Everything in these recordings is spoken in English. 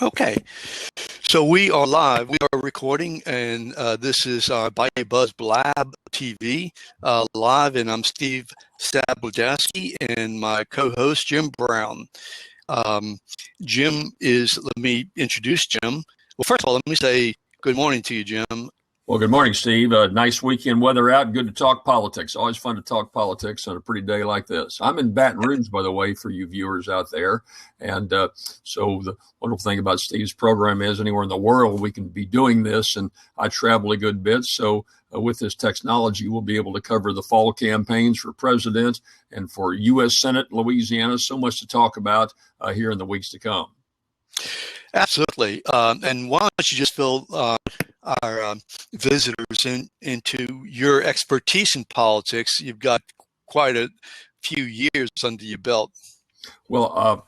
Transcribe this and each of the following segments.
Okay, so we are live. We are recording, and this is our Bayoubuzz Blab TV live, and I'm Steve Sabludowsky, and my co-host Jim Brown. Let me introduce Jim. Well, first of all, let me say good morning to you, Jim. Well, good morning, Steve. Nice weekend weather out. Good to talk politics. Always fun to talk politics on a pretty day like this. I'm in Baton Rouge, by the way, for you viewers out there. And so the wonderful thing about Steve's program is anywhere in the world we can be doing this. And I travel a good bit. So with this technology, we'll be able to cover the fall campaigns for president and for U.S. Senate, Louisiana. So much to talk about here in the weeks to come. Absolutely. And why don't you just fill our visitors into your expertise in politics? You've got quite a few years under your belt. Well,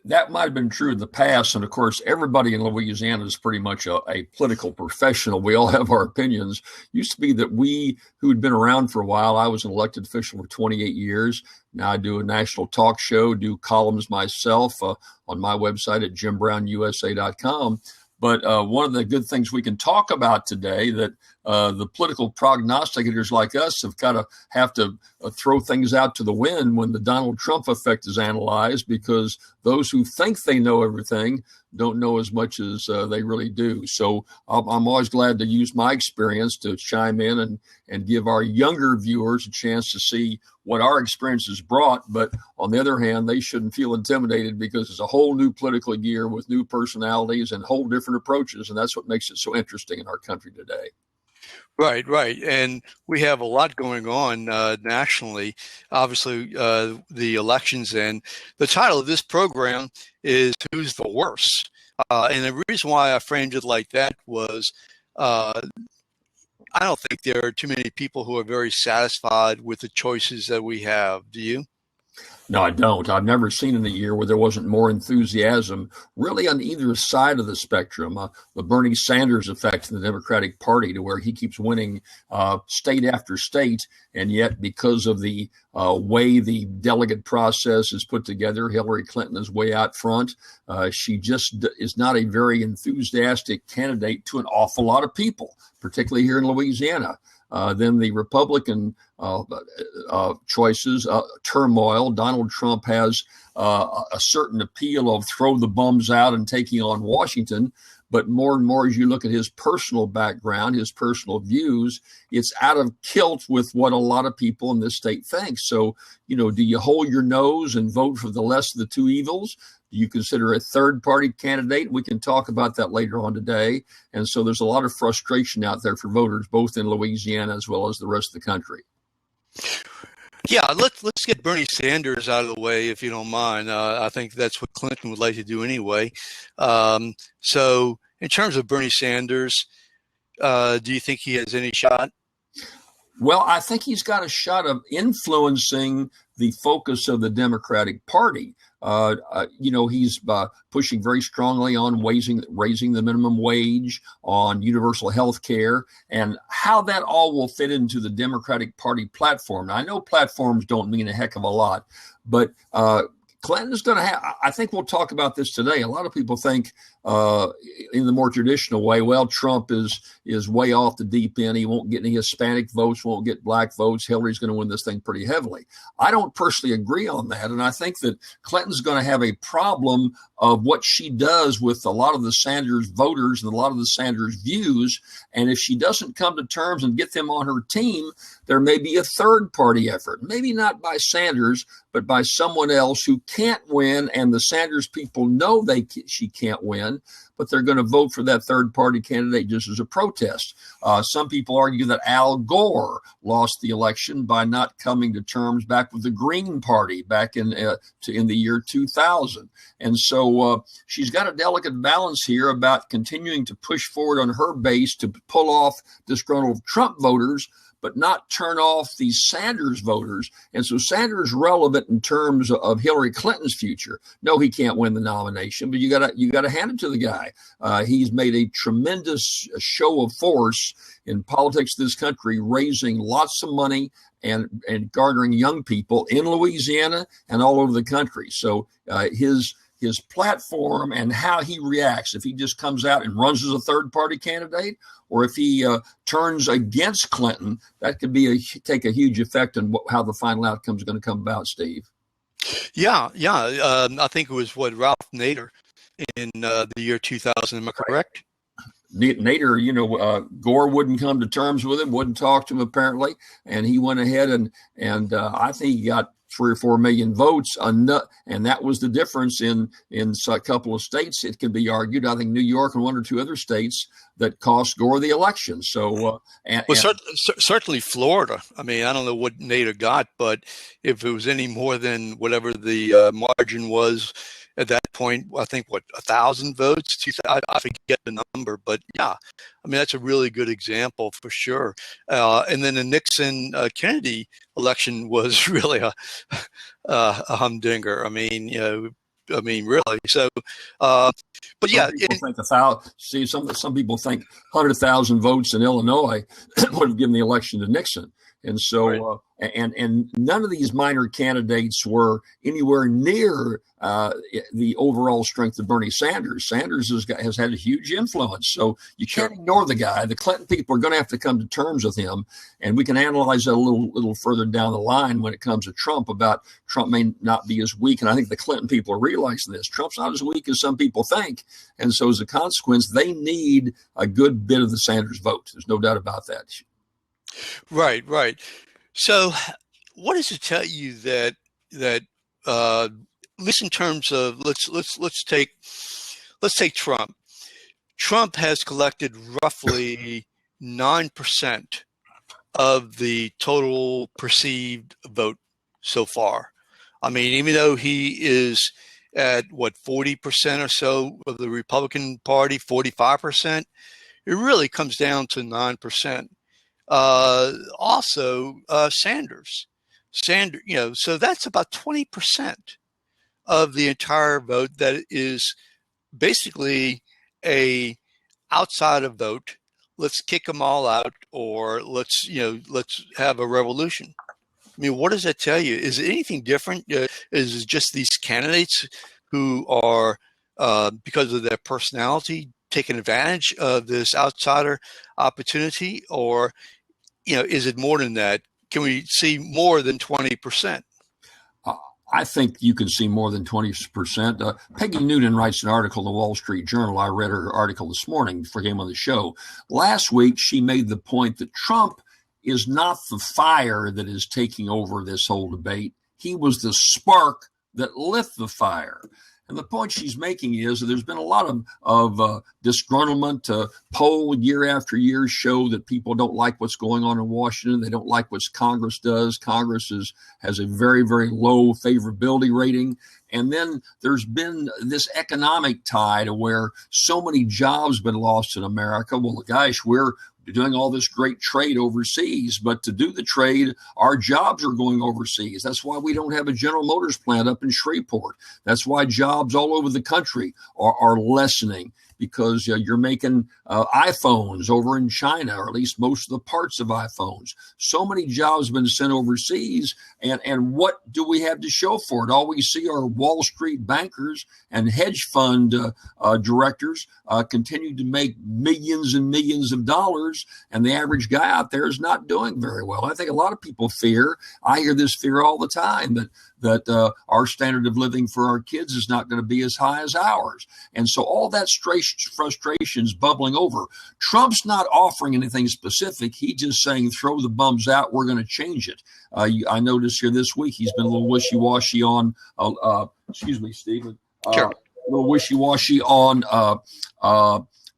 that might have been true in the past. And of course, everybody in Louisiana is pretty much a political professional. We all have our opinions. Used to be that we who had been around for a while, I was an elected official for 28 years. Now I do a national talk show, do columns myself on my website at jimbrown.usa.com. But one of the good things we can talk about today that the political prognosticators like us have to throw things out to the wind when the Donald Trump effect is analyzed, because those who think they know everything don't know as much as they really do. So I'm always glad to use my experience to chime in and give our younger viewers a chance to see what our experience has brought. But on the other hand, they shouldn't feel intimidated because it's a whole new political year with new personalities and whole different approaches. And that's what makes it so interesting in our country today. Right. And we have a lot going on nationally. Obviously, the elections, and the title of this program is Who's the Worst? And the reason why I framed it like that was I don't think there are too many people who are very satisfied with the choices that we have. Do you? No, I don't. I've never seen in a year where there wasn't more enthusiasm really on either side of the spectrum. The Bernie Sanders effect in the Democratic Party, to where he keeps winning state after state. And yet, because of the way the delegate process is put together, Hillary Clinton is way out front. She just is not a very enthusiastic candidate to an awful lot of people, particularly here in Louisiana. Then the Republican choices, turmoil. Donald Trump has a certain appeal of throw the bums out and taking on Washington. But more and more, as you look at his personal background, his personal views, it's out of kilt with what a lot of people in this state think. So, do you hold your nose and vote for the less of the two evils? Do you consider a third-party candidate? We can talk about that later on today. And so there's a lot of frustration out there for voters, both in Louisiana as well as the rest of the country. Yeah, let's get Bernie Sanders out of the way, if you don't mind. I think that's what Clinton would like to do anyway. So in terms of Bernie Sanders, do you think he has any shot? Well, I think he's got a shot of influencing the focus of the Democratic Party. He's pushing very strongly on raising the minimum wage, on universal health care, and how that all will fit into the Democratic Party platform. Now, I know platforms don't mean a heck of a lot, but Clinton is going to have, I think we'll talk about this today. A lot of people think in the more traditional way, well, Trump is way off the deep end. He won't get any Hispanic votes, won't get black votes. Hillary's going to win this thing pretty heavily. I don't personally agree on that. And I think that Clinton's going to have a problem of what she does with a lot of the Sanders voters and a lot of the Sanders views. And if she doesn't come to terms and get them on her team, there may be a third party effort, maybe not by Sanders, but by someone else who can't win. And the Sanders people know she can't win, but they're going to vote for that third party candidate just as a protest. Some people argue that Al Gore lost the election by not coming to terms back with the Green Party back in the year 2000. And so she's got a delicate balance here about continuing to push forward on her base to pull off disgruntled Trump voters, but not turn off these Sanders voters. And so Sanders relevant in terms of Hillary Clinton's future. No, he can't win the nomination, but you gotta hand it to the guy. He's made a tremendous show of force in politics of this country, raising lots of money and garnering young people in Louisiana and all over the country. So his his platform and how he reacts. If he just comes out and runs as a third-party candidate, or if he turns against Clinton, that could take a huge effect on how the final outcome is going to come about, Steve. Yeah. I think it was Ralph Nader in the year 2000. Am I correct? Nader, Gore wouldn't come to terms with him, wouldn't talk to him apparently, and he went ahead and I think he got 3 or 4 million votes, and that was the difference in a couple of states. It can be argued, I think New York and 1 or 2 other states, that cost Gore the election. So, certainly Florida. I mean, I don't know what Nader got, but if it was any more than whatever the margin was at that point, I think 1,000 votes. I forget the number, but yeah, I mean that's a really good example for sure. And then the Nixon Kennedy election was really a humdinger. I mean, really. So, but yeah, some people think 100,000 votes in Illinois would have given the election to Nixon. And so, right. And none of these minor candidates were anywhere near the overall strength of Bernie Sanders. Sanders has had a huge influence. So you can't ignore the guy. The Clinton people are going to have to come to terms with him. And we can analyze that a little further down the line when it comes to Trump, about Trump may not be as weak. And I think the Clinton people are realizing this. Trump's not as weak as some people think. And so as a consequence, they need a good bit of the Sanders vote. There's no doubt about that. Right. So, what does it tell you that at least in terms of let's take Trump. Trump has collected roughly 9% of the total perceived vote so far. I mean, even though he is at 40% or so of the Republican Party, 45%, it really comes down to 9%. Also, Sanders, so that's about 20% of the entire vote that is basically a outsider vote. Let's kick them all out, or let's have a revolution. I mean, what does that tell you? Is it anything different? Is it just these candidates who are, because of their personality, taking advantage of this outsider opportunity, or is it more than that? Can we see more than 20%? I think you can see more than 20%. Peggy Noonan writes an article in the Wall Street Journal. I read her article this morning for him on the show. Last week, she made the point that Trump is not the fire that is taking over this whole debate. He was the spark that lit the fire. And the point she's making is that there's been a lot of disgruntlement. Poll year after year show that people don't like what's going on in Washington. They don't like what Congress does. Congress has a very, very low favorability rating. And then there's been this economic tide where so many jobs have been lost in America. Well, gosh, we're doing all this great trade overseas, but to do the trade, our jobs are going overseas. That's why we don't have a General Motors plant up in Shreveport. That's why jobs all over the country are lessening, because you're making iPhones over in China, or at least most of the parts of iPhones. So many jobs have been sent overseas, and what do we have to show for it? All we see are Wall Street bankers and hedge fund directors continue to make millions and millions of dollars, and the average guy out there is not doing very well. I think a lot of people fear, I hear this fear all the time, that our standard of living for our kids is not going to be as high as ours. And so all that frustration is bubbling over. Trump's not offering anything specific. He's just saying, throw the bums out. We're going to change it. I noticed here this week, he's been a little wishy-washy on, excuse me, Stephen. Sure. A little wishy-washy on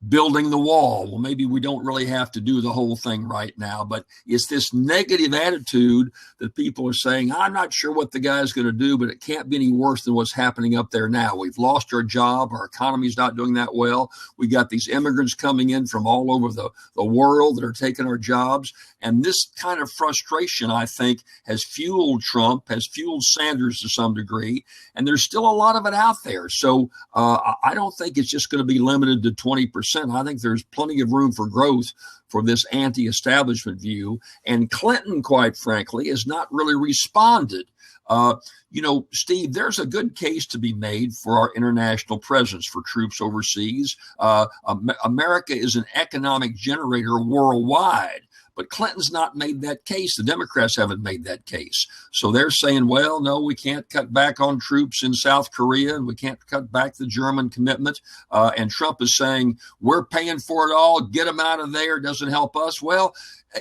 building the wall. Well, maybe we don't really have to do the whole thing right now, but it's this negative attitude that people are saying, I'm not sure what the guy's going to do, but it can't be any worse than what's happening up there now. We've lost our job. Our economy's not doing that well. We got these immigrants coming in from all over the world that are taking our jobs. And this kind of frustration, I think, has fueled Trump, has fueled Sanders to some degree, and there's still a lot of it out there. So I don't think it's just going to be limited to 20%. 100%. I think there's plenty of room for growth for this anti-establishment view. And Clinton, quite frankly, has not really responded. Steve, there's a good case to be made for our international presence for troops overseas. America is an economic generator worldwide. But Clinton's not made that case. The Democrats haven't made that case. So they're saying, well, no, we can't cut back on troops in South Korea, and we can't cut back the German commitment. And Trump is saying, we're paying for it all. Get them out of there. It doesn't help us. Well,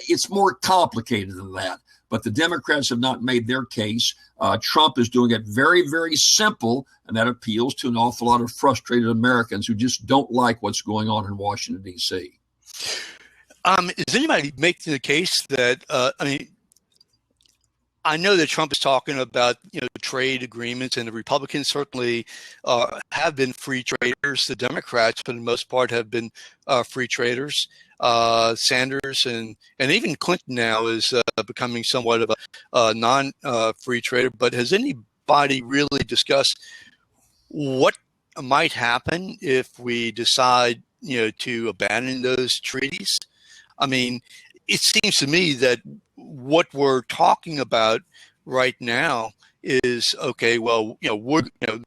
it's more complicated than that. But the Democrats have not made their case. Trump is doing it very, very simple, and that appeals to an awful lot of frustrated Americans who just don't like what's going on in Washington, D.C. Is anybody making the case that, I know that Trump is talking about, trade agreements, and the Republicans certainly have been free traders. The Democrats, for the most part, have been free traders. Sanders and even Clinton now is becoming somewhat of a non-free trader. But has anybody really discussed what might happen if we decide, to abandon those treaties? I mean, it seems to me that what we're talking about right now is, okay, well, we're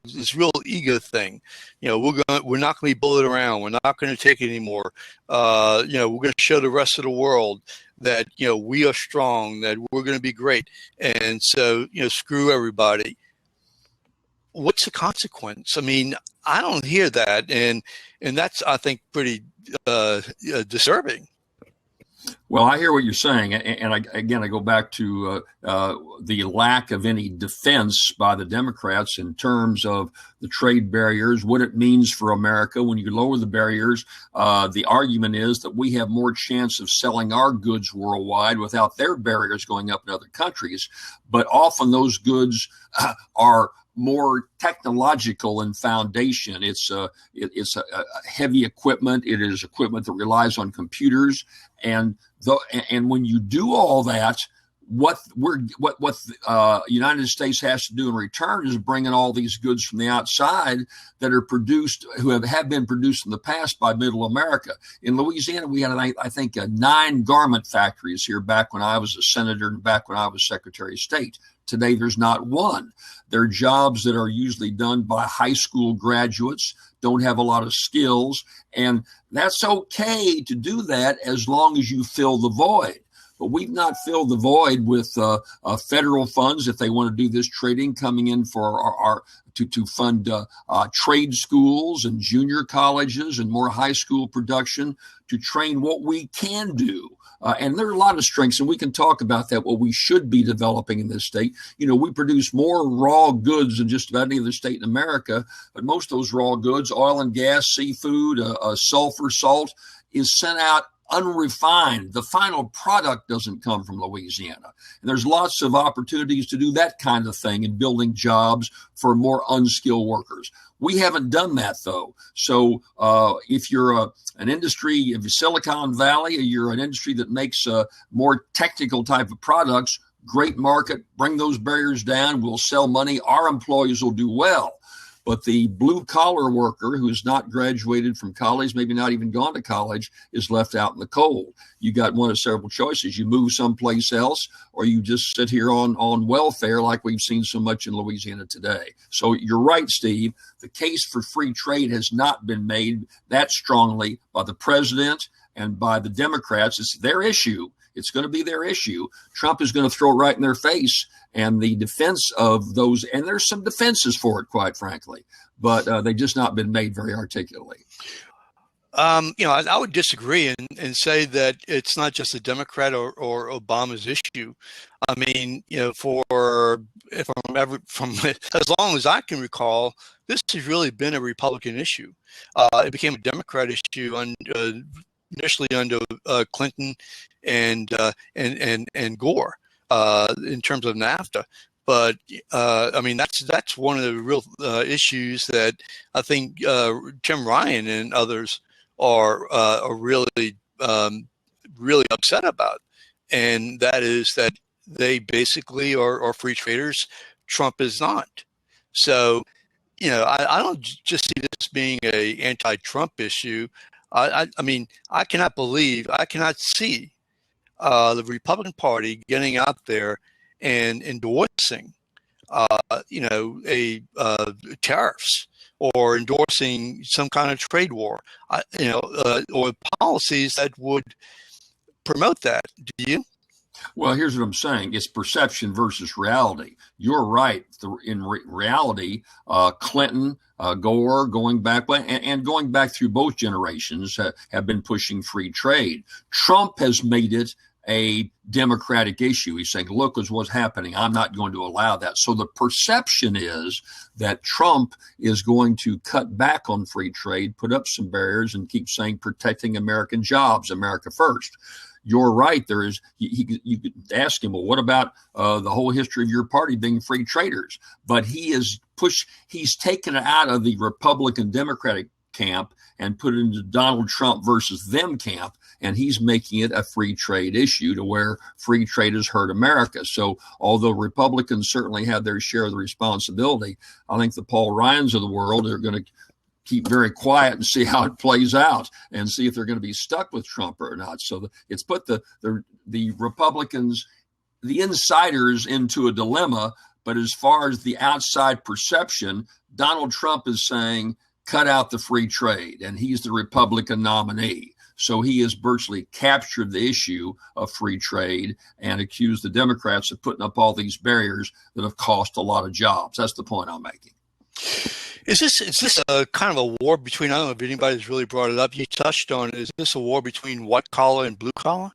this real ego thing. We're not going to be bullied around. We're not going to take it anymore. We're going to show the rest of the world that we are strong, that we're going to be great, and so screw everybody. What's the consequence? I mean, I don't hear that, and that's, I think, pretty disturbing. Well, I hear what you're saying, and I go back to the lack of any defense by the Democrats in terms of the trade barriers, what it means for America. When you lower the barriers, the argument is that we have more chance of selling our goods worldwide without their barriers going up in other countries. But often those goods are more technological in foundation. It's a heavy equipment. It is equipment that relies on computers, and when you do all that, what the United States has to do in return is bring in all these goods from the outside that are produced, who have been produced in the past by Middle America. In Louisiana, we had, I think, 9 garment factories here back when I was a senator and back when I was Secretary of State. Today, there's not one. They're jobs that are usually done by high school graduates, don't have a lot of skills, and that's okay to do that as long as you fill the void. But we've not filled the void with federal funds, if they want to do this trading, coming in for to fund trade schools and junior colleges and more high school production to train what we can do. And there are a lot of strengths, and we can talk about that, what we should be developing in this state. We produce more raw goods than just about any other state in America, but most of those raw goods, oil and gas, seafood, sulfur, salt, is sent out unrefined. The final product doesn't come from Louisiana. And there's lots of opportunities to do that kind of thing in building jobs for more unskilled workers. We haven't done that, though. So if you're an industry, if you're Silicon Valley, or you're an industry that makes more technical type of products, great market, bring those barriers down, we'll sell money, our employees will do well. But the blue-collar worker who's not graduated from college, maybe not even gone to college, is left out in the cold. You got one of several choices. You move someplace else, or you just sit here on welfare like we've seen so much in Louisiana today. So you're right, Steve. The case for free trade has not been made that strongly by the president and by the Democrats. It's their issue. It's going to be their issue. Trump is going to throw it right in their face. And the defense of those, and there's some defenses for it, quite frankly, but they've just not been made very articulately. I would disagree and say that it's not just a Democrat or Obama's issue. I mean, from as long as I can recall, this has really been a Republican issue. It became a Democrat issue initially under Clinton and Gore in terms of NAFTA. But that's one of the real issues that I think Tim Ryan and others are really upset about, and that is that they basically are free traders. Trump is not. So, I don't just see this being a anti-Trump issue. I mean, I cannot see the Republican Party getting out there and endorsing, tariffs or endorsing some kind of trade war, or policies that would promote that. Do you? Well, here's what I'm saying. It's perception versus reality. You're right. In reality, Clinton, Gore, going back, and going back through both generations, have been pushing free trade. Trump has made it a democratic issue. He's saying, look, what's happening. I'm not going to allow that. So the perception is that Trump is going to cut back on free trade, put up some barriers, and keep saying protecting American jobs, America first. You're right. There is. You could ask him, well, what about the whole history of your party being free traders? But he's taken it out of the Republican Democratic camp and put it into Donald Trump versus them camp. And he's making it a free trade issue to where free trade has hurt America. So although Republicans certainly have their share of the responsibility, I think the Paul Ryans of the world are going to keep very quiet and see how it plays out and see if they're going to be stuck with Trump or not. So it's put the Republicans, the insiders, into a dilemma. But as far as the outside perception, Donald Trump is saying, cut out the free trade, and he's the Republican nominee. So he has virtually captured the issue of free trade and accused the Democrats of putting up all these barriers that have cost a lot of jobs. That's the point I'm making. Is this a kind of a war between, I don't know if anybody's really brought it up, you touched on, is this a war between white collar and blue collar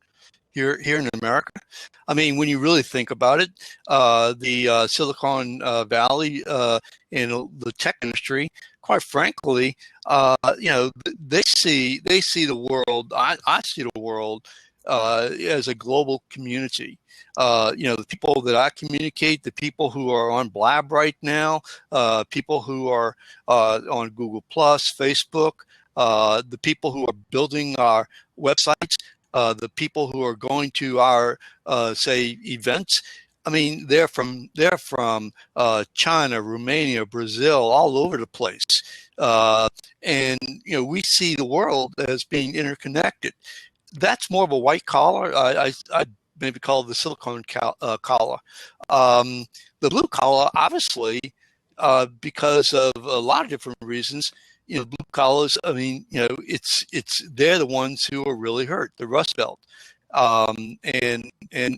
here in America? I mean, when you really think about it, the Silicon Valley in the tech industry, quite frankly, they see the world. I see the world as a global community. The people that I communicate, the people who are on Blab right now, people who are on Google Plus, Facebook, the people who are building our websites, the people who are going to our say events. I mean, they're from China, Romania, Brazil, all over the place, and we see the world as being interconnected. That's more of a white collar. I maybe call it the silicone collar. The blue collar, obviously, because of a lot of different reasons. Blue collars. I mean, they're the ones who are really hurt. The Rust Belt. And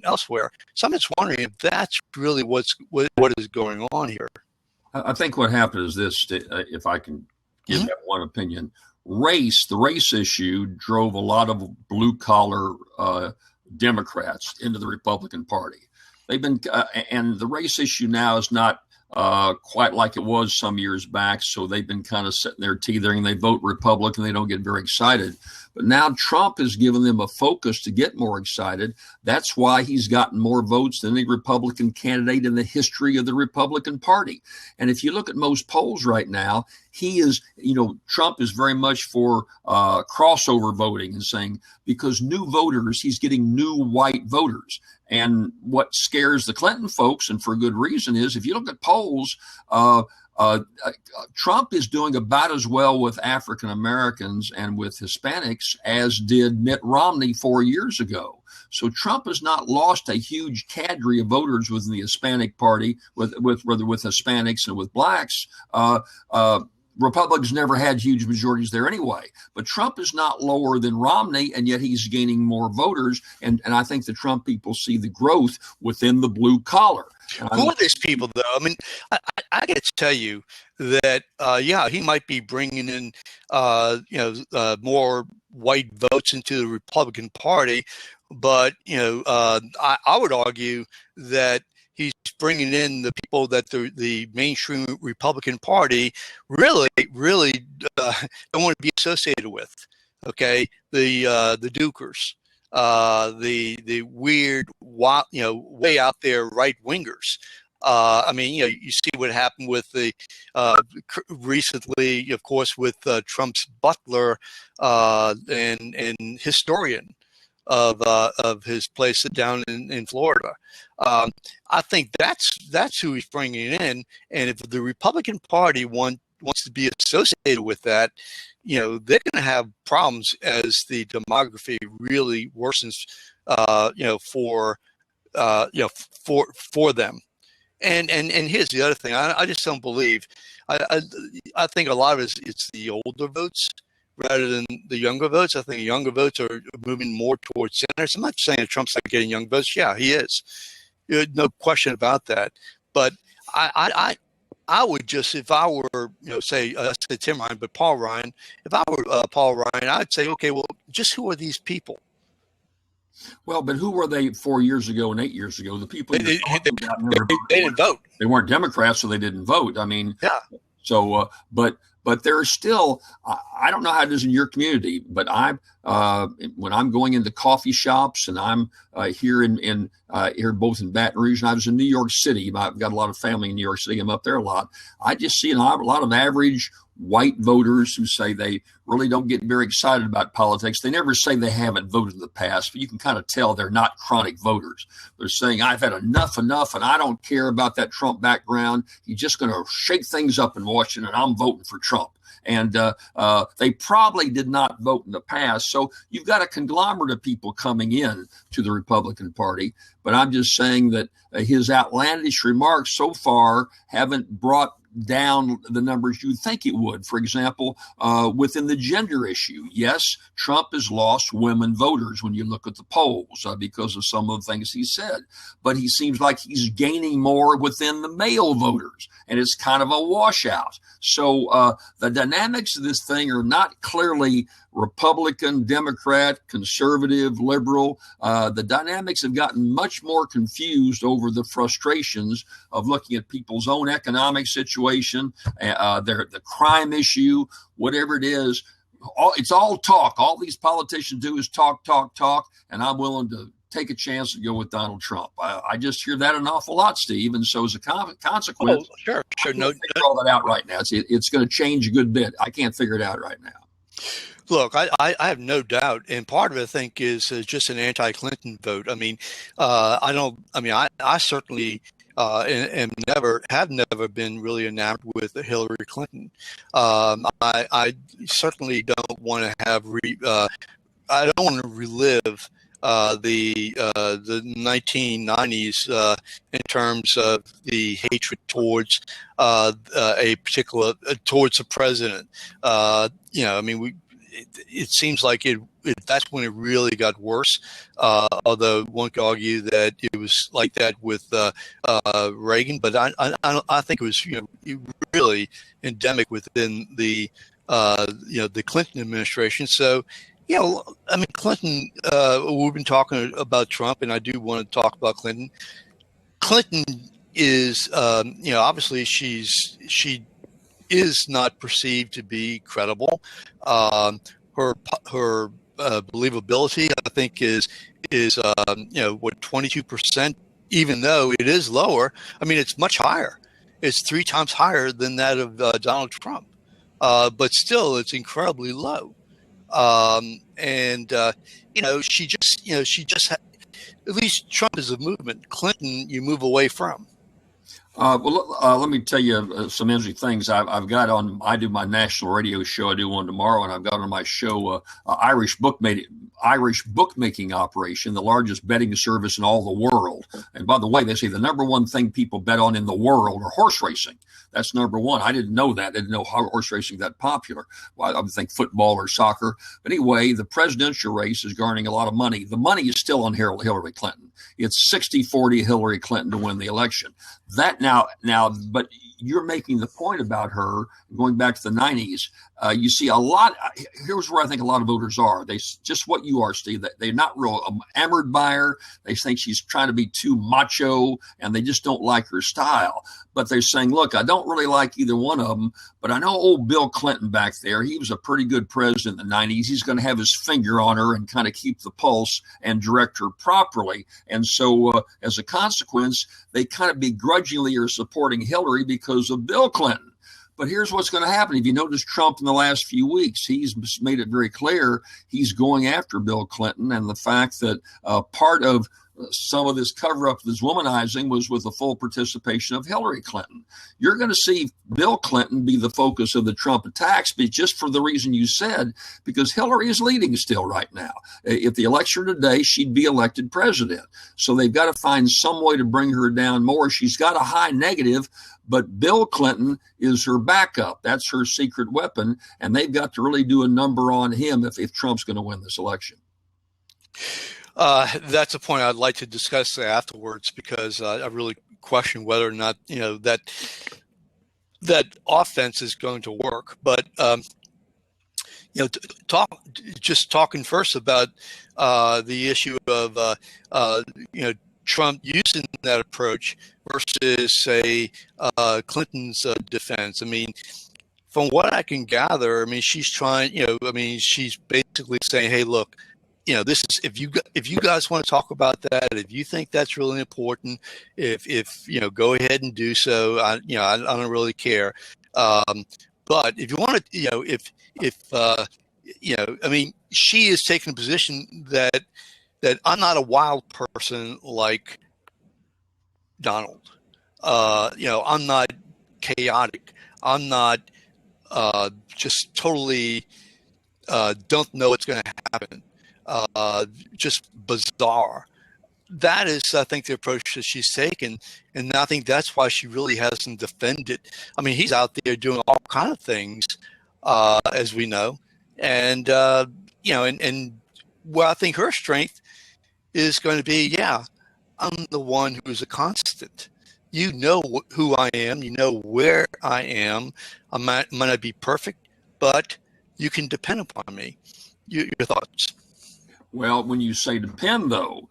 elsewhere. So I'm just wondering if that's really what is going on here. I think what happened is this, if I can give that one opinion. The race issue drove a lot of blue collar Democrats into the Republican Party. They've been, and the race issue now is not quite like it was some years back. So they've been kind of sitting there teetering. They vote Republican. They don't get very excited. But now Trump has given them a focus to get more excited. That's why he's gotten more votes than any Republican candidate in the history of the Republican Party. And if you look at most polls right now, Trump is very much for crossover voting and saying, because new voters, he's getting new white voters. And what scares the Clinton folks, and for good reason, is if you look at polls, Trump is doing about as well with African Americans and with Hispanics as did Mitt Romney 4 years ago. So Trump has not lost a huge cadre of voters within the Hispanic Party, with Hispanics and with blacks. Republicans never had huge majorities there anyway. But Trump is not lower than Romney, and yet he's gaining more voters. And I think the Trump people see the growth within the blue collar. Who are these people, though? I mean, I got to tell you that, he might be bringing in, more white votes into the Republican Party. But, I would argue that he's bringing in the people that the mainstream Republican Party really don't want to be associated with. Okay, the Dukers, the weird, way out there right wingers. You see what happened with the recently, of course, with Trump's butler and historian of his place down in Florida. I think that's who he's bringing in. And if the Republican Party want wants to be associated with that, they're going to have problems as the demography really worsens, for them. And here's the other thing. I just don't believe. I think a lot of it's the older votes rather than the younger votes. I think younger votes are moving more towards centers. I'm not saying that Trump's not getting young votes. Yeah, he is. No question about that. But I would just, if I were, say Tim Ryan, but Paul Ryan, if I were Paul Ryan, I'd say, okay, well, just who are these people? Well, but who were they 4 years ago and 8 years ago? The people they didn't vote. They weren't Democrats, so they didn't vote. I mean, yeah. So, but there's still, I don't know how it is in your community, but when I'm going into coffee shops and I'm here here both in Baton Rouge and I was in New York City. I've got a lot of family in New York City. I'm up there a lot. I just see a lot of average white voters who say they really don't get very excited about politics. They never say they haven't voted in the past, but you can kind of tell they're not chronic voters. They're saying, I've had enough, and I don't care about that Trump background. He's just going to shake things up in Washington, and I'm voting for Trump. And they probably did not vote in the past. So you've got a conglomerate of people coming in to the Republican Party. But I'm just saying that his outlandish remarks so far haven't brought down the numbers you'd think it would. For example, within the gender issue, yes, Trump has lost women voters when you look at the polls because of some of the things he said. But he seems like he's gaining more within the male voters, and it's kind of a washout. So the dynamics of this thing are not clearly Republican, Democrat, conservative, liberal. The dynamics have gotten much more confused over the frustrations of looking at people's own economic situation, the crime issue, whatever it is. It's all talk. All these politicians do is talk, and I'm willing to take a chance to go with Donald Trump. I just hear that an awful lot, Steve, and so as a consequence, sure. I can't figure all that out right now. It's going to change a good bit. I can't figure it out right now. Look, I have no doubt, and part of it, I think, is just an anti-Clinton vote. I mean, I certainly have never been really enamored with Hillary Clinton. I certainly don't want to I don't want to relive the 1990s in terms of the hatred towards towards the president. It seems like that's when it really got worse. Although one could argue that it was like that with Reagan, but I think it was really endemic within the Clinton administration. So. Clinton, we've been talking about Trump, and I do want to talk about Clinton. Clinton is, obviously she is not perceived to be credible. Her believability, I think, is 22%, even though it is lower. I mean, it's much higher. It's 3 times higher than that of Donald Trump. But still, it's incredibly low. She just at least Trump is a movement. Clinton, you move away from. Let me tell you some interesting things. I've got on. I do my national radio show. I do one tomorrow, and I've got on my show Irish bookmaking operation, the largest betting service in all the world. And by the way, they say the number one thing people bet on in the world are horse racing. That's number one. I didn't know that. I didn't know how horse racing that popular. Well, I would think football or soccer. But anyway, the presidential race is garnering a lot of money. The money is still on Hillary Clinton. It's 60-40 Hillary Clinton to win the election. That now, but you're making the point about her going back to the 90s. You see a lot. Here's where I think a lot of voters are. They just what you are, Steve. They're not real enamored by her. They think she's trying to be too macho, and they just don't like her style. But they're saying, look, I don't really like either one of them, but I know old Bill Clinton back there. He was a pretty good president in the 90s. He's going to have his finger on her and kind of keep the pulse and direct her properly. And so as a consequence, they kind of begrudgingly are supporting Hillary because of Bill Clinton. But here's what's going to happen. If you notice Trump in the last few weeks, he's made it very clear he's going after Bill Clinton, and the fact that part of some of this cover-up, this womanizing, was with the full participation of Hillary Clinton. You're going to see Bill Clinton be the focus of the Trump attacks, but just for the reason you said, because Hillary is leading still right now. If the election were today, she'd be elected president. So they've got to find some way to bring her down more. She's got a high negative, but Bill Clinton is her backup. That's her secret weapon, and they've got to really do a number on him if Trump's going to win this election. That's a point I'd like to discuss afterwards, because I really question whether or not that offense is going to work. But talking first about the issue of Trump using that approach versus, say, Clinton's defense. I mean, from what I can gather, I mean, she's trying. She's basically saying, "Hey, look. This is if you guys want to talk about that, if you think that's really important, if go ahead and do so. I don't really care. But if you want to, she is taking a position that I'm not a wild person like Donald. I'm not chaotic. I'm not just totally don't know what's going to happen. Just bizarre. That is, I think, the approach that she's taken, and I think that's why she really hasn't defended. I mean, he's out there doing all kinds of things, as we know, and and where I think her strength is going to be, I'm the one who's a constant. You know who I am. You know where I am. I might not be perfect, but you can depend upon me. Your thoughts? Well, when you say depend, though,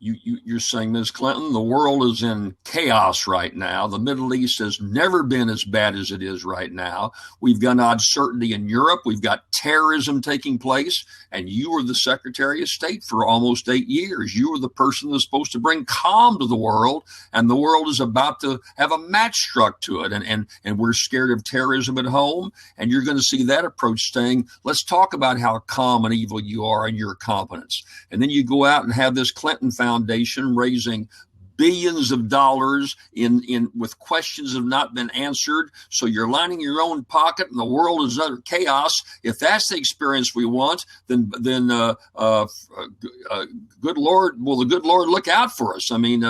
you're saying, Ms. Clinton, the world is in chaos right now. The Middle East has never been as bad as it is right now. We've got uncertainty in Europe. We've got terrorism taking place. And you were the Secretary of State for almost 8 years. You were the person that's supposed to bring calm to the world. And the world is about to have a match struck to it. And we're scared of terrorism at home. And you're going to see that approach saying, let's talk about how calm and evil you are and your competence. And then you go out and have this Clinton Foundation raising billions of dollars in with questions have not been answered. So you're lining your own pocket, and the world is utter chaos. If that's the experience we want, then good Lord, will the good Lord look out for us? I mean,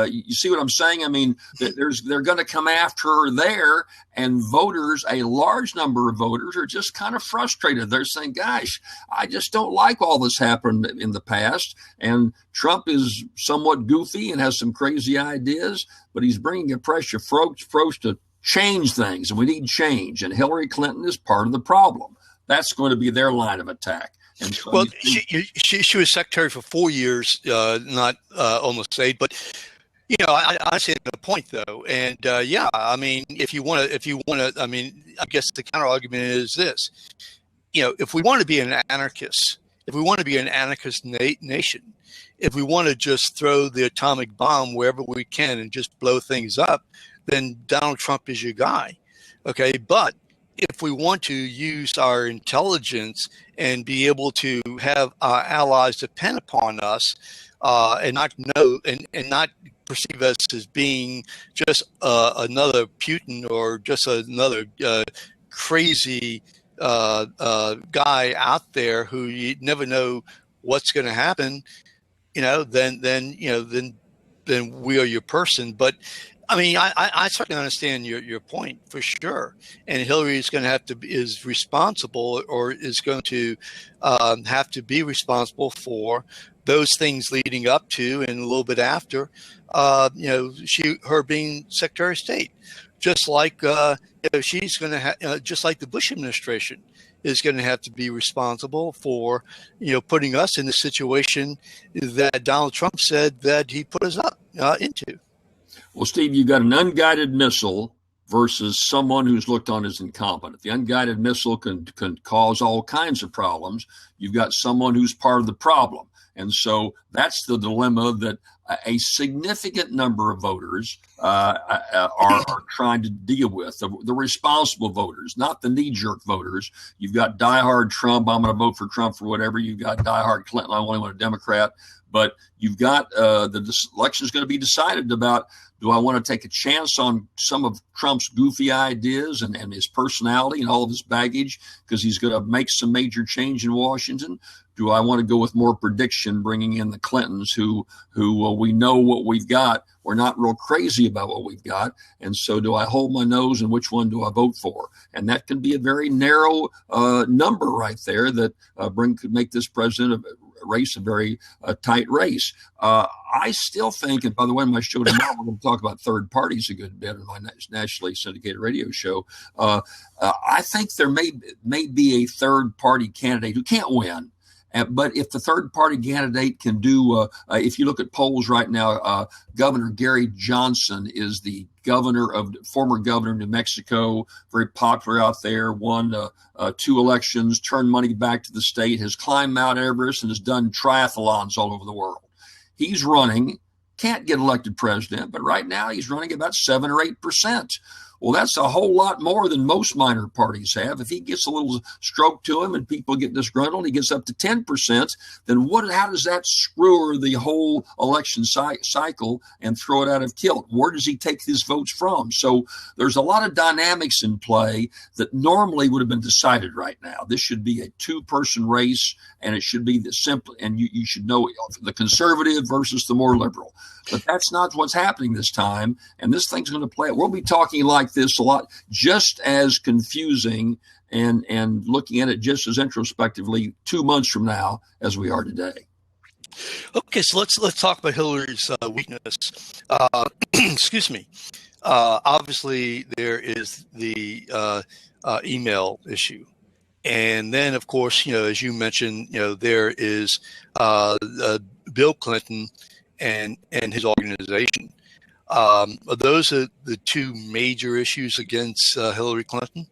you see what I'm saying? I mean, they're going to come after her there, and voters, a large number of voters, are just kind of frustrated. They're saying, "Gosh, I just don't like all this happened in the past." And Trump is somewhat goofy and has some crazy ideas, but he's bringing a pressure folks to change things, and we need change. And Hillary Clinton is part of the problem. That's going to be their line of attack. And so well, she was secretary for 4 years, not almost 8, but I see the point though, and I mean, if you want to, I mean, I guess the counter argument is this: if we want to be an anarchist, if we want to be an anarchist nation, if we want to just throw the atomic bomb wherever we can and just blow things up, then Donald Trump is your guy. Okay. But if we want to use our intelligence and be able to have our allies depend upon us, and not know and not perceive us as being just another Putin or just another crazy guy out there who you never know what's going to happen, then we are your person. But I mean, I certainly understand your point for sure. And Hillary is going to have to is responsible, or is going to have to be responsible for those things leading up to and a little bit after, her being Secretary of State. Just like she's going to have, just like the Bush administration is going to have to be responsible for, putting us in the situation that Donald Trump said that he put us up into. Well, Steve, you've got an unguided missile versus someone who's looked on as incompetent. The unguided missile can cause all kinds of problems. You've got someone who's part of the problem. And so that's the dilemma that a significant number of voters are trying to deal with. The responsible voters, not the knee-jerk voters. You've got diehard Trump, I'm going to vote for Trump for whatever. You've got diehard Clinton, I only want a Democrat. But you've got the election is going to be decided about, do I want to take a chance on some of Trump's goofy ideas and his personality and all of his baggage because he's going to make some major change in Washington? Do I want to go with more prediction, bringing in the Clintons, who we know what we've got? We're not real crazy about what we've got. And so do I hold my nose, and which one do I vote for? And that can be a very narrow number right there that could make this president race a very tight race. I still think, and by the way, in my show tomorrow, we're going to talk about third parties a good bit in my nationally syndicated radio show. I think there may be a third party candidate who can't win. But if the third party candidate can do, if you look at polls right now, Governor Gary Johnson is the former governor of New Mexico, very popular out there, won 2 elections, turned money back to the state, has climbed Mount Everest, and has done triathlons all over the world. He's running, can't get elected president, but right now he's running about 7 or 8%. Well, that's a whole lot more than most minor parties have. If he gets a little stroke to him and people get disgruntled, he gets up to 10%, then how does that screw the whole election cycle and throw it out of kilt? Where does he take his votes from? So there's a lot of dynamics in play that normally would have been decided right now. This should be a 2-person race, and it should be the simple, and you should know the conservative versus the more liberal. But that's not what's happening this time, and this thing's going to play it. We'll be talking like this a lot, just as confusing and looking at it just as introspectively 2 months from now as we are today. Okay, so let's talk about Hillary's weakness. Excuse me. Obviously, there is the email issue. And then, of course, as you mentioned, there is Bill Clinton and his organization. Those are the 2 major issues against Hillary Clinton.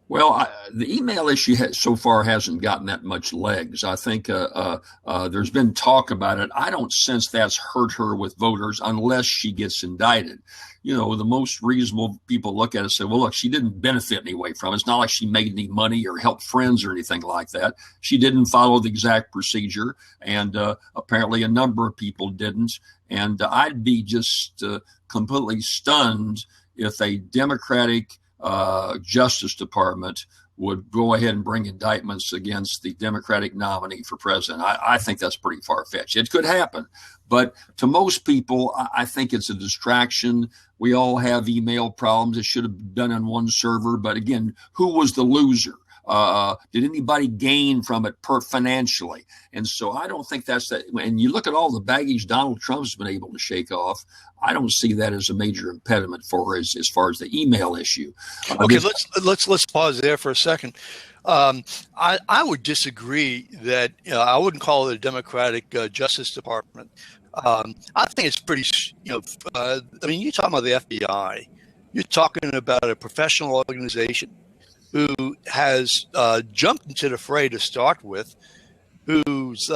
Well, the email issue so far hasn't gotten that much legs. I think there's been talk about it. I don't sense that's hurt her with voters unless she gets indicted. The most reasonable people look at it and say, well, look, she didn't benefit anyway from it. It's not like she made any money or helped friends or anything like that. She didn't follow the exact procedure, and apparently a number of people didn't. And I'd be just completely stunned if a Democratic Justice Department would go ahead and bring indictments against the Democratic nominee for president. I think that's pretty far-fetched. It could happen. But to most people, I think it's a distraction. We all have email problems. It should have been done on one server. But again, who was the loser? Did anybody gain from it financially? And so I don't think that's that. And you look at all the baggage Donald Trump's been able to shake off. I don't see that as a major impediment for as far as the email issue. Okay, let's pause there for a second. I would disagree that I wouldn't call it a Democratic Justice Department. I think it's pretty. You're talking about the FBI. You're talking about a professional organization who has jumped into the fray to start with, whose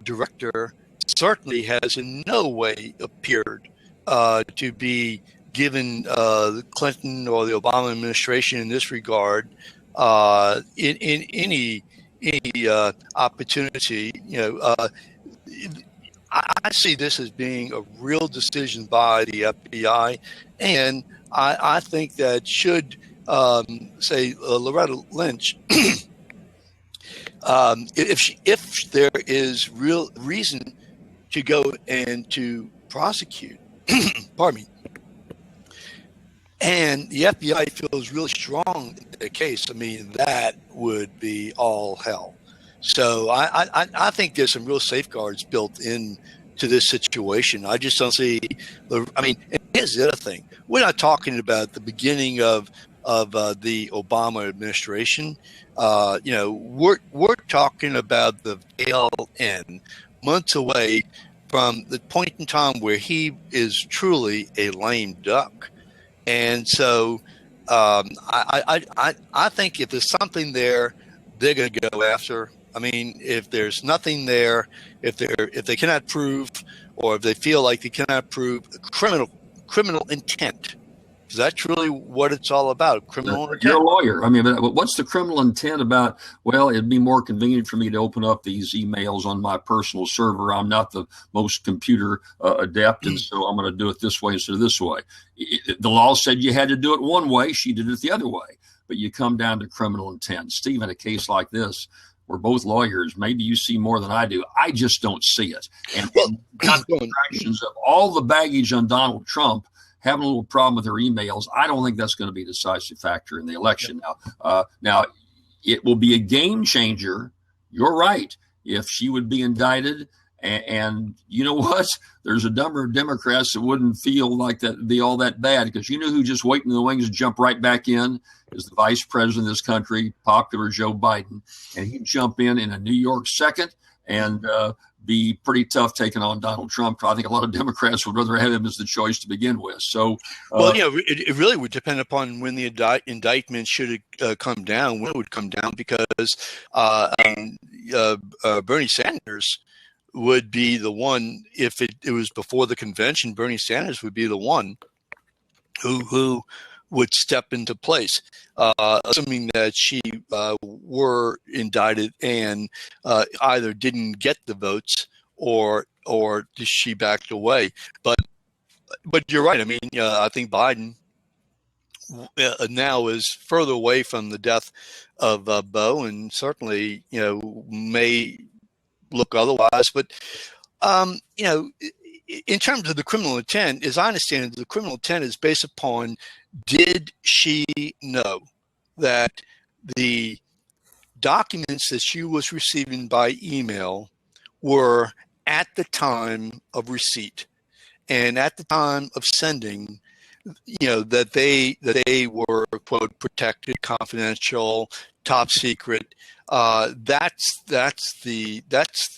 director certainly has in no way appeared to be given Clinton or the Obama administration in this regard in any opportunity. I see this as being a real decision by the FBI, and I think that should say Loretta Lynch, if there is real reason to go and to prosecute, pardon me, and the FBI feels really strong in the case, that would be all hell. So I think there's some real safeguards built in to this situation. I just don't see and here's the other thing. We're not talking about the beginning of the Obama administration. We're talking about the tail end, months away from the point in time where he is truly a lame duck. And so I think if there's something there, they're going to go after. I mean, if there's nothing there, if they cannot prove, or if they feel like they cannot prove criminal intent, because that's really what it's all about, criminal You're a intent. lawyer. I mean, but what's the criminal intent about? Well, it'd be more convenient for me to open up these emails on my personal server. I'm not the most computer adept, and so I'm going to do it this way instead of this way. The law said you had to do it one way. She did it the other way. But you come down to criminal intent. Steve, in a case like this, we're both lawyers. Maybe you see more than I do. I just don't see it. And distractions of all the baggage on Donald Trump, having a little problem with her emails, I don't think that's going to be a decisive factor in the election. Now, it will be a game changer. You're right. If she would be indicted, and you know what? There's a number of Democrats that wouldn't feel like that would be all that bad, because you know who just waiting in the wings to jump right back in is the vice president of this country, popular Joe Biden, and he'd jump in a New York second and be pretty tough taking on Donald Trump. I think a lot of Democrats would rather have him as the choice to begin with. So, well, it really would depend upon when the indictment should come down, when it would come down, because Bernie Sanders would be the one, if it was before the convention, Bernie Sanders would be the one who would step into place, assuming that she were indicted and either didn't get the votes or she backed away. But you're right. I mean, I think Biden now is further away from the death of Bo, and certainly, may look otherwise. But, in terms of the criminal intent, as I understand it, the criminal intent is based upon, did she know that the documents that she was receiving by email were at the time of receipt and at the time of sending, that they were, quote, protected, confidential, top secret. That's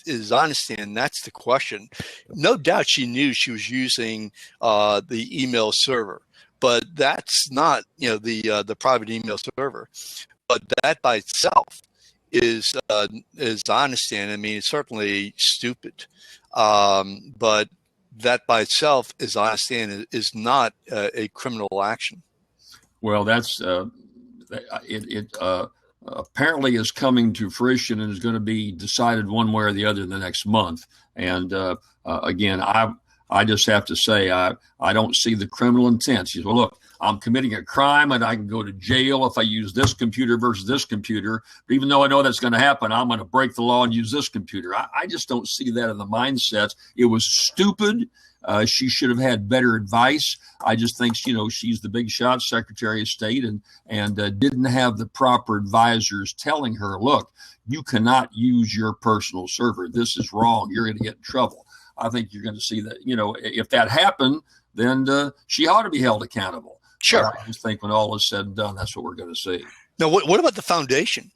as I understand, that's the question. No doubt she knew she was using the email server, but that's not, the private email server. But that by itself is, as I understand, I mean, it's certainly stupid. But that by itself, as I understand, is not a criminal action. Well, that's apparently is coming to fruition and is going to be decided one way or the other in the next month. And again, I just have to say I don't see the criminal intent. She says, well, look, I'm committing a crime and I can go to jail if I use this computer versus this computer. But even though I know that's going to happen, I'm going to break the law and use this computer. I just don't see that in the mindset. It was stupid. She should have had better advice. I just think, she's the big shot Secretary of State and didn't have the proper advisors telling her, look, you cannot use your personal server. This is wrong. You're going to get in trouble. I think you're going to see that, if that happened, then she ought to be held accountable. Sure. I just think when all is said and done, that's what we're going to see. Now, what about the foundation?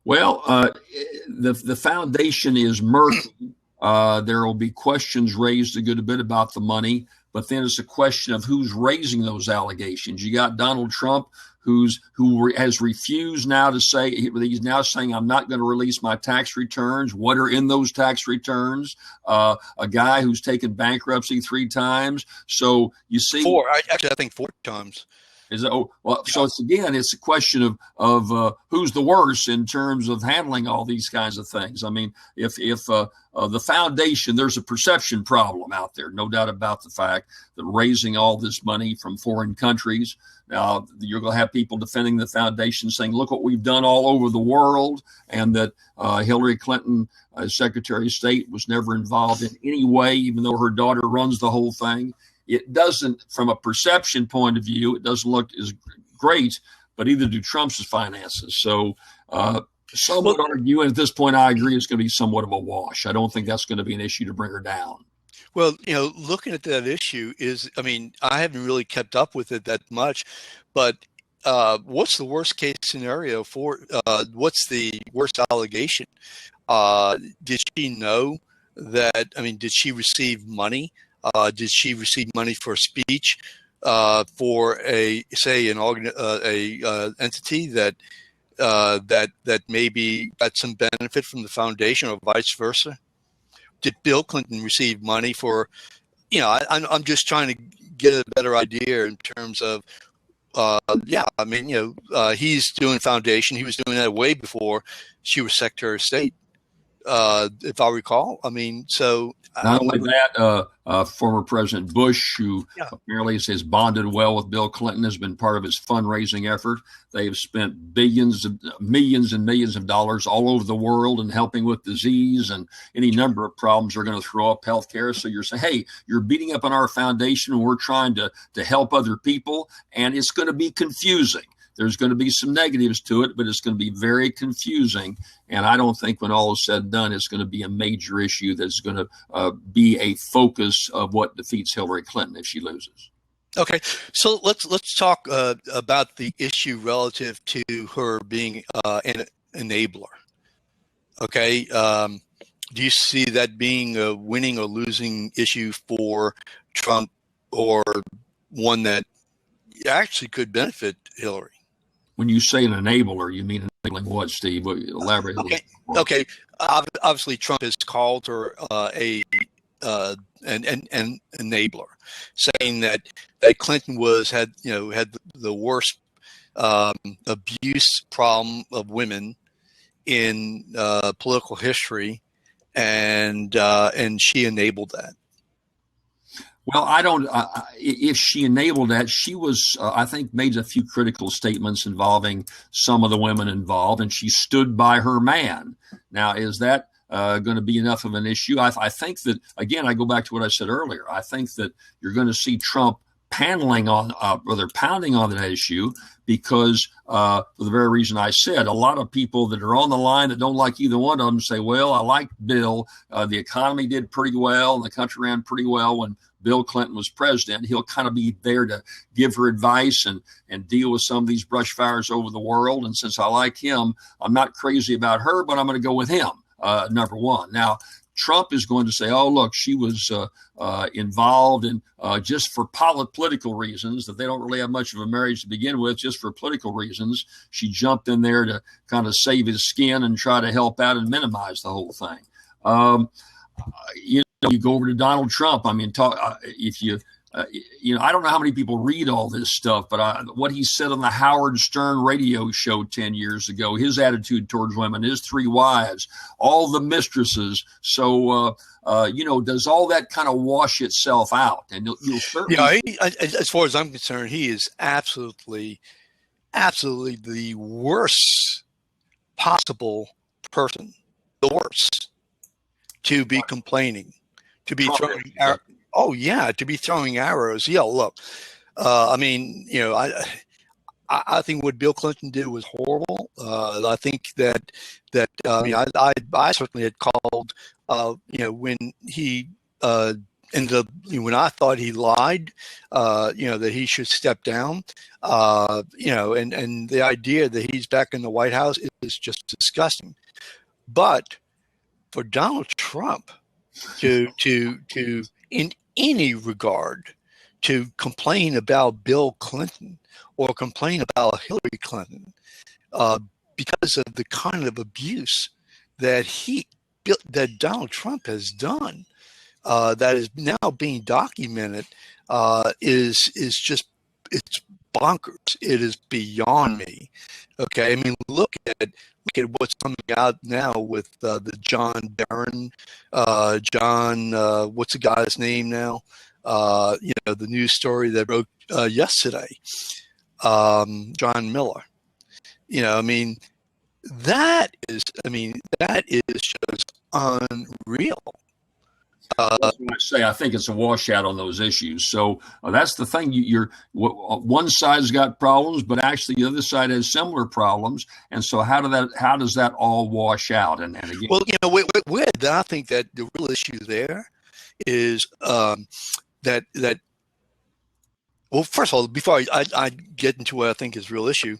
Well, the foundation is murky. There will be questions raised a good bit about the money, but then it's a question of who's raising those allegations. You got Donald Trump, who has refused now to say, he's now saying, I'm not going to release my tax returns. What are in those tax returns? A guy who's taken bankruptcy 3 times. So you see, 4. I think 4 times. Is it, so it's a question of who's the worst in terms of handling all these kinds of things. I mean, if the foundation, there's a perception problem out there, no doubt about the fact that raising all this money from foreign countries. Now, you're going to have people defending the foundation saying, look what we've done all over the world, and that Hillary Clinton, as Secretary of State, was never involved in any way, even though her daughter runs the whole thing. It doesn't, from a perception point of view, it doesn't look as great, but either do Trump's finances. So some would argue, and at this point I agree, it's going to be somewhat of a wash. I don't think that's going to be an issue to bring her down. Well, looking at that issue I haven't really kept up with it that much, but what's the worst case scenario for, what's the worst allegation? Did she know that, did she receive money? Did she receive money for a speech for an entity that that maybe got some benefit from the foundation, or vice versa? Did Bill Clinton receive money for? I'm just trying to get a better idea in terms of. He's doing foundation. He was doing that way before she was Secretary of State, if I recall. Not only that, former President Bush, who apparently has bonded well with Bill Clinton, has been part of his fundraising effort. They have spent millions and millions of dollars all over the world in helping with disease and any number of problems are going to throw up healthcare. So you're saying, hey, you're beating up on our foundation and we're trying to help other people, and it's going to be confusing. There's going to be some negatives to it, but it's going to be very confusing. And I don't think when all is said and done, it's going to be a major issue that's going to be a focus of what defeats Hillary Clinton if she loses. Okay, so let's talk about the issue relative to her being an enabler. Okay, do you see that being a winning or losing issue for Trump, or one that actually could benefit Hillary? When you say an enabler, you mean enabling what, Steve? Elaborate. Okay. Obviously, Trump has called her an enabler, saying that Clinton had the worst abuse problem of women in political history, and she enabled that. Well, I don't. If she enabled that, she was, I think, made a few critical statements involving some of the women involved, and she stood by her man. Now, is that going to be enough of an issue? I think that, again, I go back to what I said earlier. I think that you're going to see Trump pounding on that issue because for the very reason I said, a lot of people that are on the line that don't like either one of them say, well, I like Bill. The economy did pretty well and the country ran pretty well when Bill Clinton was president. He'll kind of be there to give her advice and deal with some of these brush fires over the world. And since I like him, I'm not crazy about her, but I'm going to go with him, number one. Now, Trump is going to say, oh, look, she was involved in just for political reasons, that they don't really have much of a marriage to begin with, just for political reasons. She jumped in there to kind of save his skin and try to help out and minimize the whole thing. You go over to Donald Trump. I mean, I don't know how many people read all this stuff, but what he said on the Howard Stern radio show 10 years ago, his attitude towards women, his 3 wives, all the mistresses. So, does all that kind of wash itself out? And you'll certainly. As far as I'm concerned, he is absolutely the worst possible person, the worst, to be complaining. To be throwing arrows. Yeah, look, I think what Bill Clinton did was horrible. I think I certainly had called, when he ended up, when I thought he lied, that he should step down, and the idea that he's back in the White House is just disgusting. But for Donald Trump, to in any regard to complain about Bill Clinton or complain about Hillary Clinton because of the kind of abuse that Donald Trump has done, that is now being documented, is just, it's bonkers. It is beyond me. Okay, I mean, look at what's coming out now with the John Barron, what's the guy's name now? The news story that broke yesterday, John Miller. That is just unreal. I think it's a washout on those issues. So that's the thing. One side's got problems, but actually the other side has similar problems. And so how does that all wash out? And again, well, I think that the real issue there is that. Well, first of all, before I get into what I think is real issue,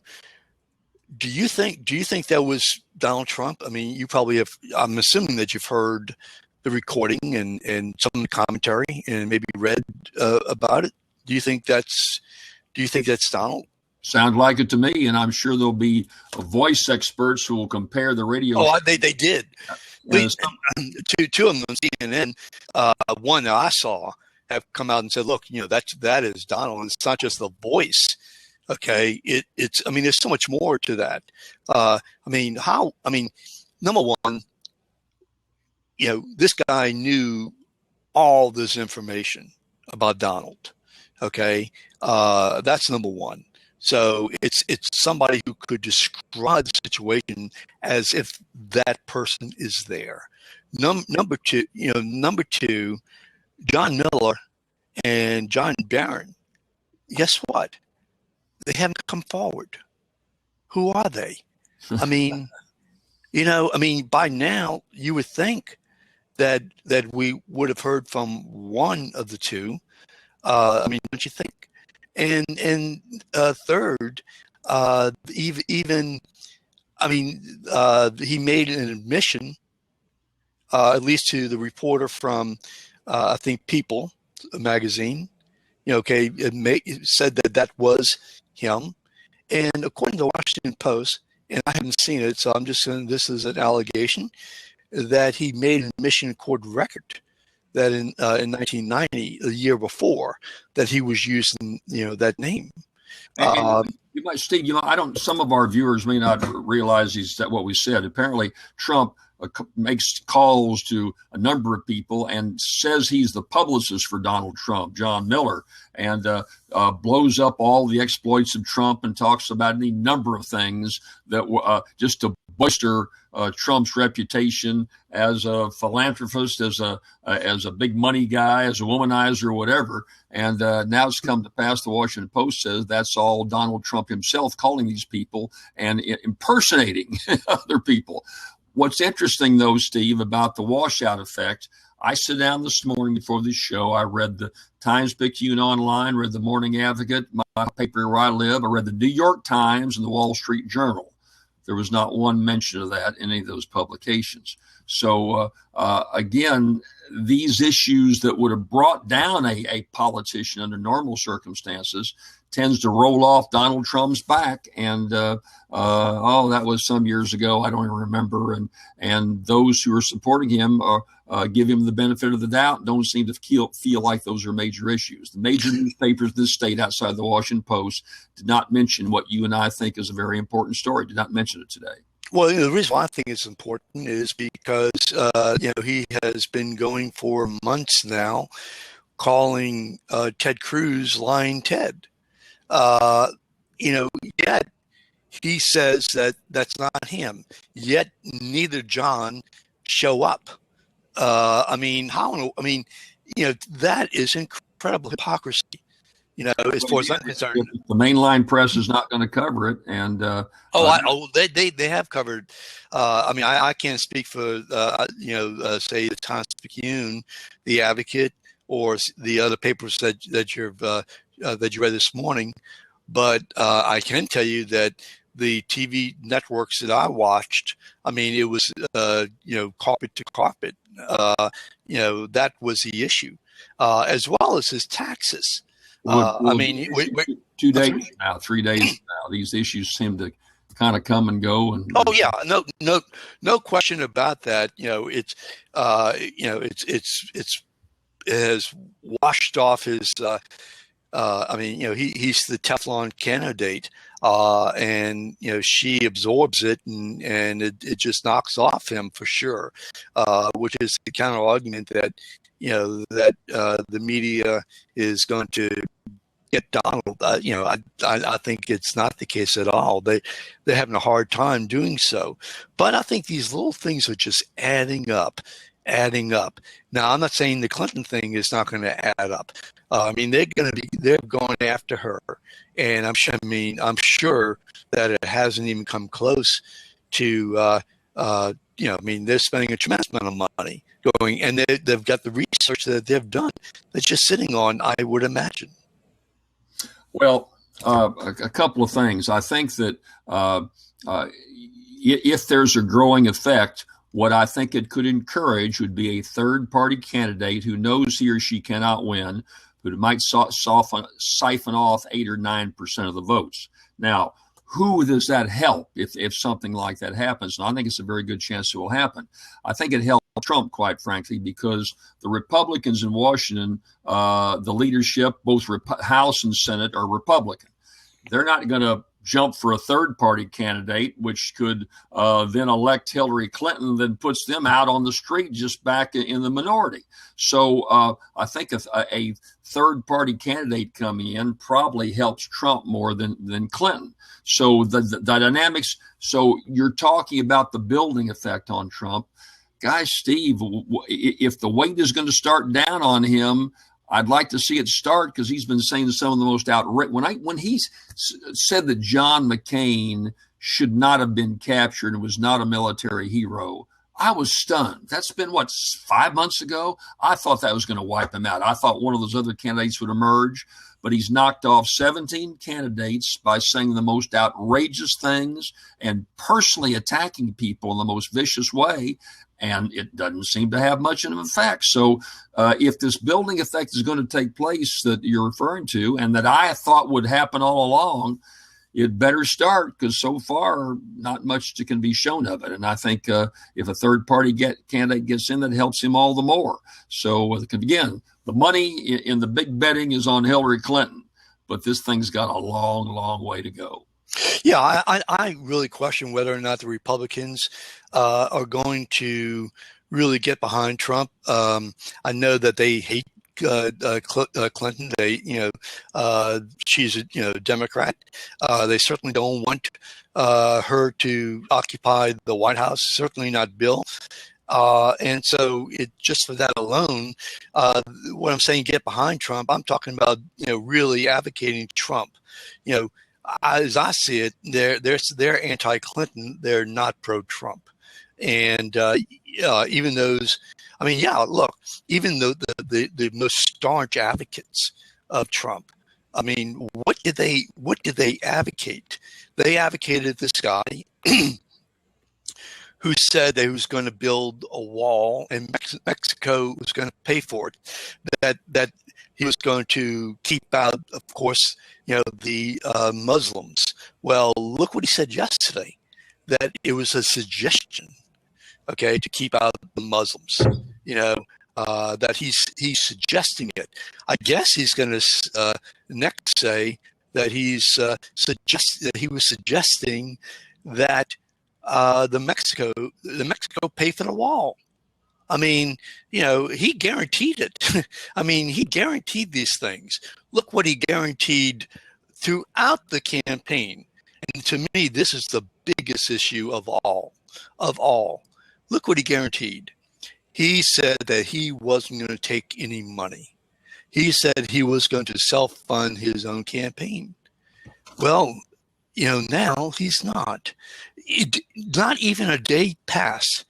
do you think that was Donald Trump? I mean, you probably have. I'm assuming that you've heard the recording and some of the commentary and maybe read about it. Do you think that's Donald? Sound like it to me, and I'm sure there'll be voice experts who will compare the radio. Oh, they did. Two of them on CNN, one that I saw, have come out and said, "Look, that is Donald. And it's not just the voice. Okay, it's. I mean, there's so much more to that. Number one, this guy knew all this information about Donald. Okay, that's number one. So it's somebody who could describe the situation as if that person is there. Number two, John Miller and John Barron. Guess what? They haven't come forward. Who are they? I mean, by now you would think that we would have heard from one of the two. Don't you think? And third, he made an admission, at least to the reporter from, I think, People magazine. It said that was him. And according to the Washington Post, and I haven't seen it, so I'm just saying this is an allegation, that he made an admission in court record that in 1990, the year before, that he was using that name. You might, Steve. Some of our viewers may not realize what we said. Apparently, Trump makes calls to a number of people and says he's the publicist for Donald Trump, John Miller, and blows up all the exploits of Trump and talks about any number of things that just to bolster Trump's reputation as a philanthropist, as a big money guy, as a womanizer, whatever. And now it's come to pass. The Washington Post says that's all Donald Trump himself calling these people and impersonating other people. What's interesting, though, Steve, about the washout effect, I sat down this morning before this show. I read the Times-Picayune online, read the Morning Advocate, my paper where I live. I read the New York Times and the Wall Street Journal. There was not one mention of that in any of those publications. So, again, these issues that would have brought down a politician under normal circumstances tends to roll off Donald Trump's back. And, that was some years ago. I don't even remember. And those who are supporting him give him the benefit of the doubt, don't seem to feel like those are major issues. The major newspapers of this state outside the Washington Post did not mention what you and I think is a very important story, did not mention it today. Well, the reason why I think it's important is because, he has been going for months now calling Ted Cruz Lying Ted. Yet he says that that's not him. Yet neither John show up. That is incredible hypocrisy. As far as I'm concerned, the mainline press is not going to cover it, and they have covered. I can't speak for say the Times-Picayune, the Advocate, or the other papers that you read this morning, but I can tell you that the TV networks that I watched, it was carpet to carpet. That was the issue, as well as his taxes. 2 days now, 3 days now, these issues seem to kind of come and go. And no question about that. It has washed off his. He's the Teflon candidate, and she absorbs it, and it just knocks off him for sure. Which is the counter argument that the media is going to get Donald. I think it's not the case at all. They're having a hard time doing so. But I think these little things are just adding up. Now, I'm not saying the Clinton thing is not going to add up. They're going after her, and I'm sure that it hasn't even come close to. They're spending a tremendous amount of money going, and they've got the research that they've done that's just sitting on, I would imagine. Well, a couple of things. I think that if there's a growing effect, what I think it could encourage would be a third-party candidate who knows he or she cannot win, who might siphon off 8 or 9% of the votes. Now, who does that help if something like that happens? And I think it's a very good chance it will happen. I think it helps Trump, quite frankly, because the Republicans in Washington, the leadership, both House and Senate, are Republican. They're not going to jump for a third-party candidate, which could then elect Hillary Clinton, then puts them out on the street just back in the minority. So I think a third-party candidate coming in probably helps Trump more than Clinton. So the dynamics, so you're talking about the building effect on Trump. Guys, Steve, if the weight is going to start down on him, I'd like to see it start, because he's been saying some of the most outrageous. When he said that John McCain should not have been captured and was not a military hero, I was stunned. That's been, 5 months ago? I thought that was going to wipe him out. I thought one of those other candidates would emerge, but he's knocked off 17 candidates by saying the most outrageous things and personally attacking people in the most vicious way. And it doesn't seem to have much of an effect. So if this building effect is going to take place that you're referring to, and that I thought would happen all along, it better start, because so far not much can be shown of it. And I think if a third-party candidate gets in, that helps him all the more. So again, the money in the big betting is on Hillary Clinton, but this thing's got a long, long way to go. Yeah, I really question whether or not the Republicans are going to really get behind Trump. I know that they hate Clinton. She's a Democrat. They certainly don't want her to occupy the White House. Certainly not Bill. And so just for that alone, when I'm saying get behind Trump, I'm talking about really advocating Trump. As I see it, they're anti-Clinton. They're not pro-Trump, and even those. I mean, look, even though the most staunch advocates of Trump, I mean, what did they advocate? They advocated this guy who said that he was going to build a wall and Mexico was going to pay for it. That he was going to keep out, of course, the Muslims. Well, look what he said yesterday, that it was a suggestion, to keep out the Muslims, that he's suggesting it. I guess he's going to next say that he was suggesting that the Mexico pay for the wall. I mean, he guaranteed it. I mean, he guaranteed these things. Look what he guaranteed throughout the campaign. And to me, this is the biggest issue of all. Look what he guaranteed. He said that he wasn't going to take any money. He said he was going to self-fund his own campaign. Well, now he's not. Not even a day passed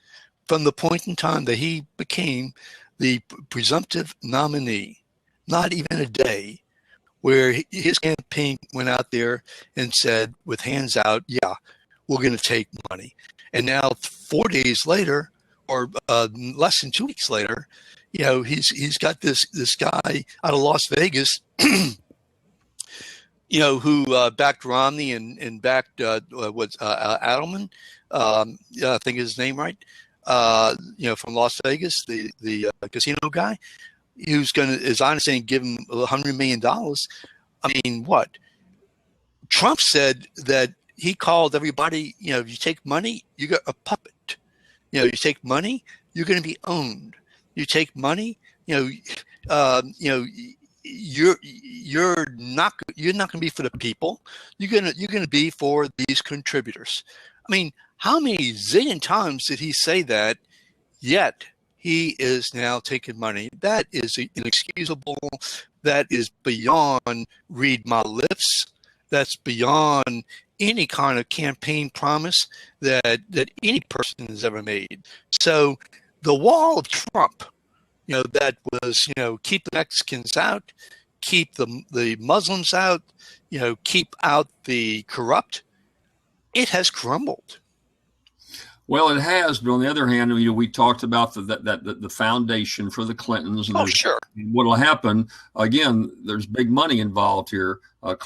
from the point in time that he became the presumptive nominee, not even a day, where his campaign went out there and said with hands out, yeah, we're going to take money. And now 4 days later, or less than 2 weeks later, he's got this guy out of Las Vegas, who backed Romney and backed Adelman, I think is his name right, from Las Vegas, the casino guy, who's going to, as I understand, give him $100 million. I mean, what? Trump said that he called everybody, if you take money, you got a puppet. You take money, you're going to be owned. You take money, you're not going to be for the people. You're going to be for these contributors. I mean, how many zillion times did he say that? Yet he is now taking money. That is inexcusable. That is beyond read my lips. That's beyond any kind of campaign promise that any person has ever made. So the wall of Trump, that was, keep the Mexicans out, keep the Muslims out, keep out the corrupt, it has crumbled. Well, it has, but on the other hand, we talked about the foundation for the Clintons. And Oh, sure. what will happen again? There's big money involved here. The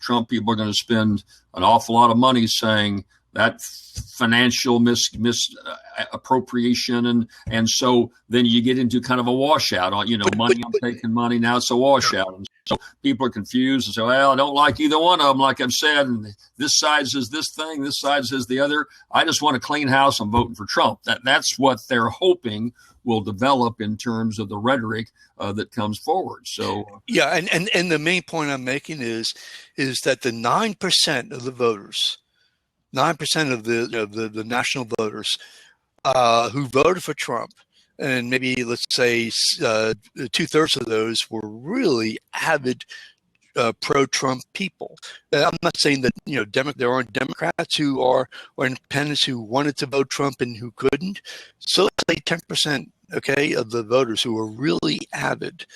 Trump people are going to spend an awful lot of money saying that financial misappropriation, and so then you get into kind of a washout on money. I'm taking money now. It's a washout. And so people are confused and say, well, I don't like either one of them, like I've said, and this side says this thing, this side says the other. I just want a clean house. I'm voting for Trump. That's what they're hoping will develop in terms of the rhetoric that comes forward. So yeah, and the main point I'm making is that the 9% of the voters, 9% of the national voters who voted for Trump, and maybe let's say 2/3 of those were really avid pro-Trump people. I'm not saying that there aren't Democrats who are or independents who wanted to vote Trump and who couldn't. So let's say 10%, okay, of the voters who were really avid.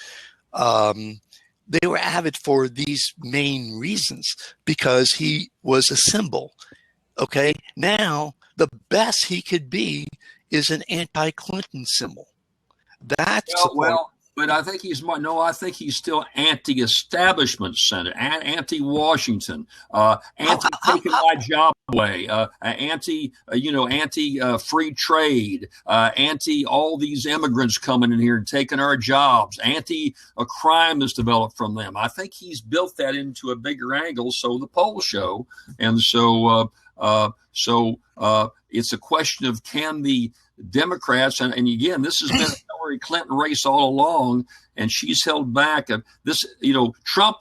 They were avid for these main reasons because he was a symbol. Okay, now the best he could be is an anti-Clinton symbol. That's but I think he's more. No, I think he's still anti-establishment senator, anti-Washington, anti-taking my job away, anti-free trade, anti all these immigrants coming in here and taking our jobs, anti a crime that's developed from them. I think he's built that into a bigger angle. So the polls show, and so it's a question of can the Democrats, and again, this has been a Hillary Clinton race all along, and she's held back. Trump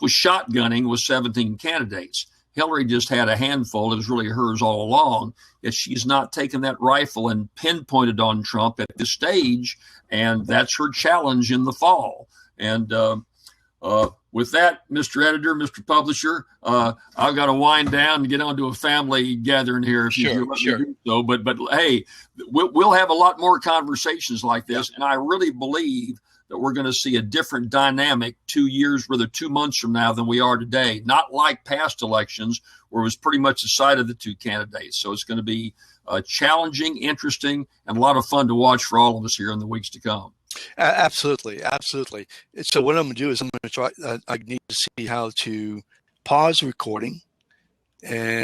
was shotgunning with 17 candidates. Hillary just had a handful. It was really hers all along. Yet she's not taken that rifle and pinpointed on Trump at this stage, and that's her challenge in the fall. And with that, Mr. Editor, Mr. Publisher, I've got to wind down and get on to a family gathering here. If you let me do so. But hey, we'll have a lot more conversations like this, and I really believe that we're going to see a different dynamic 2 months from now than we are today. Not like past elections, where it was pretty much the side of the two candidates. So it's going to be challenging, interesting, and a lot of fun to watch for all of us here in the weeks to come. Absolutely. So what I'm going to do is I'm going to try. I need to see how to pause recording and